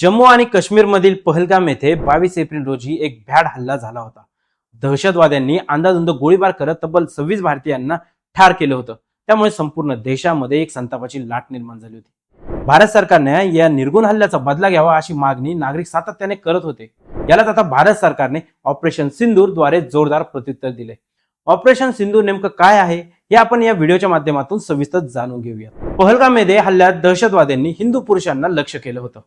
जम्मू आणि काश्मीरमधील पहलगाम येथे 22 एप्रिल रोजी एक भ्याड हल्ला झाला होता। दहशतवाद्यांनी अंदाधुंद गोळीबार करत तब्बल 26 भारतीयांना ठार केलं होतं। त्यामुळे संपूर्ण देशामध्ये एक संतापाची लाट निर्माण झाली होती। भारत सरकारने या निर्गुण हल्ल्याचा बदला घ्यावा अशी मागणी नागरिक सातत्याने करत होते। यालाच आता भारत सरकारने ऑपरेशन सिंदूर द्वारे जोरदार प्रत्युत्तर दिले। ऑपरेशन सिंदूर नेमकं काय आहे हे आपण या व्हिडिओच्या माध्यमातून सविस्तर जाणून घेऊया। पहलगाममध्ये हल्ल्यात दहशतवाद्यांनी हिंदू पुरुषांना लक्ष्य केलं होतं।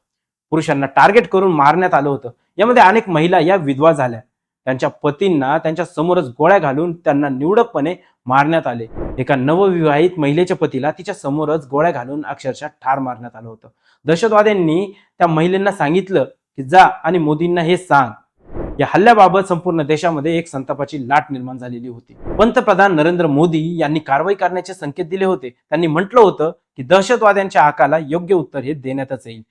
पुरुषांना टार्गेट करून मारण्यात आलं होतं। यामध्ये अनेक महिला या विधवा झाल्या। त्यांच्या पतींना त्यांच्या समोरच गोळ्या घालून त्यांना निवडकपणे मारण्यात आले। एका नवविवाहित महिलेच्या पतीला तिच्या समोरच गोळ्या घालून अक्षरशः ठार मारण्यात आलं होतं। दहशतवाद्यांनी त्या महिलेंना सांगितलं की जा आणि मोदींना हे सांग। या हल्ल्याबाबत संपूर्ण देशामध्ये एक संतापाची लाट निर्माण झालेली होती। पंतप्रधान नरेंद्र मोदी यांनी कारवाई करण्याचे संकेत दिले होते। त्यांनी म्हटलं होतं की दहशतवाद्यांच्या आकाला योग्य उत्तर हे देण्यातच येईल।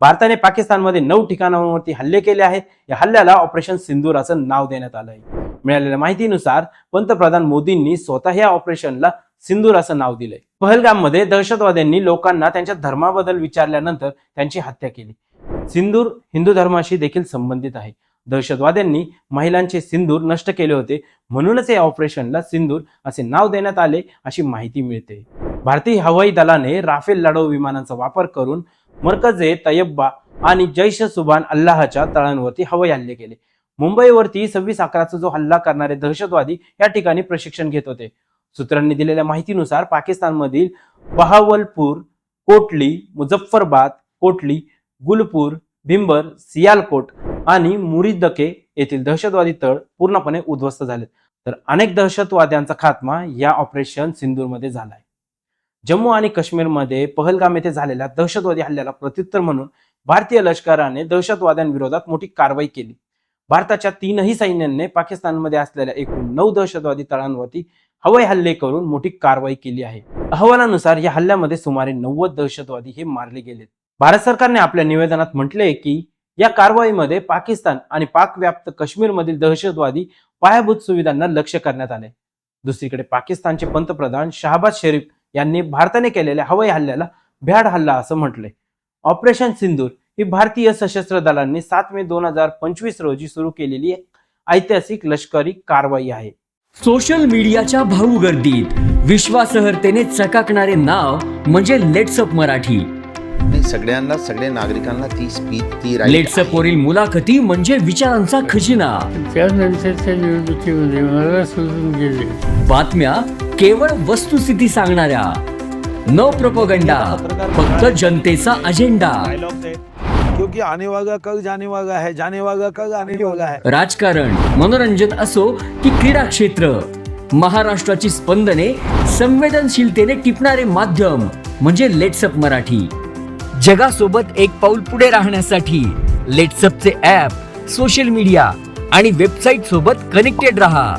भारताने पाकिस्तानमध्ये 9 ठिकाणांवरती हल्ले केले आहेत। या हल्ल्याला ऑपरेशन सिंदूर असं नाव देण्यात आलं आहे। मिळालेल्या माहितीनुसार पंतप्रधान मोदींनी स्वतः या ऑपरेशनला सिंदूर असं नाव दिलंय। पहलगाममध्ये दहशतवाद्यांनी लोकांना त्यांच्या धर्माबद्दल विचारल्यानंतर त्यांची हत्या केली। सिंदूर हिंदू धर्माशी देखील संबंधित आहे। दहशतवाद्यांनी महिलांचे सिंदूर नष्ट केले होते, म्हणूनच या ऑपरेशनला सिंदूर असे नाव देण्यात आले अशी माहिती मिळते। भारतीय हवाई दलाने राफेल लढाऊ विमानांचा वापर करून मरकजे तय्यबा आणि जैश सुभान अल्लाहच्या तळांवरती हवाई हल्ले केले। मुंबईवरती 26/11चा जो हल्ला करणारे दहशतवादी या ठिकाणी प्रशिक्षण घेत होते। सूत्रांनी दिलेल्या माहितीनुसार पाकिस्तानमधील बहावलपूर, कोटली, मुझफ्फराबाद, कोटली, गुलपूर, भिंबर, सियालकोट आणि मुरिदके येथील दहशतवादी तळ पूर्णपणे उद्ध्वस्त झाले। तर अनेक दहशतवाद्यांचा खात्मा या ऑपरेशन सिंदूरमध्ये झालाय। जम्मू आणि काश्मीरमध्ये पहलगाम येथे झालेल्या दहशतवादी हल्ल्याला प्रत्युत्तर म्हणून भारतीय लष्कराने दहशतवाद्यांविरोधात मोठी कारवाई केली। भारताच्या 3ही सैन्यांनी पाकिस्तानमध्ये असलेल्या एकूण 9 दहशतवादी तळांवरती हवाई हल्ले करून मोठी कारवाई केली आहे। अहवालानुसार या हल्ल्यामध्ये सुमारे 90 दहशतवादी हे मारले गेलेत। भारत सरकारने आपल्या निवेदनात म्हटले की या कारवाईमध्ये पाकिस्तान आणि पाक व्याप्त काश्मीरमधील दहशतवादी पायाभूत सुविधांना लक्ष्य करण्यात आले। दुसरीकडे पाकिस्तानचे पंतप्रधान शहबाज शरीफ यांनी भारताने केलेल्या हवाई हल्ल्याला भ्याड हल्ला असं म्हटले। ऑपरेशन सिंदूर ही भारतीय सशस्त्र दलांनी 7 मे 2025 रोजी सुरू केलेली एक ऐतिहासिक लष्करी कारवाई आहे। सोशल मीडियाच्या भाऊ गर्दीत विश्वासार्हतेने चकाकणारे नाव म्हणजे लेट्सअप मराठी। सगळ्यांना, सगळ्या नागरिकांना ती स्पीच, ती लेट्सअप वरील मुलाखती म्हणजे विचारांचा खजिना। त्यानंतरच्या निवडणुकीमध्ये मला सोडून गेले। बातम्या केवळ वस्तुस्थिती सांगणाऱ्या, न प्रोपगंडा, फक्त जनतेचा अजेंडा। क्योंकि आने वाला कल जाने वाला है, जाने वाला कल आने वाला है। राजकारण, मनोरंजन असो की क्रीडा क्षेत्र, महाराष्ट्राची स्पंदने संवेदनशीलतेने टिपणारे माध्यम म्हणजे लेट्सअप मराठी। जगासोबत एक पाऊल पुढे राहण्यासाठी लेट्सअपचे ॲप, सोशल मीडिया आणि वेबसाईट सोबत कनेक्टेड रहा।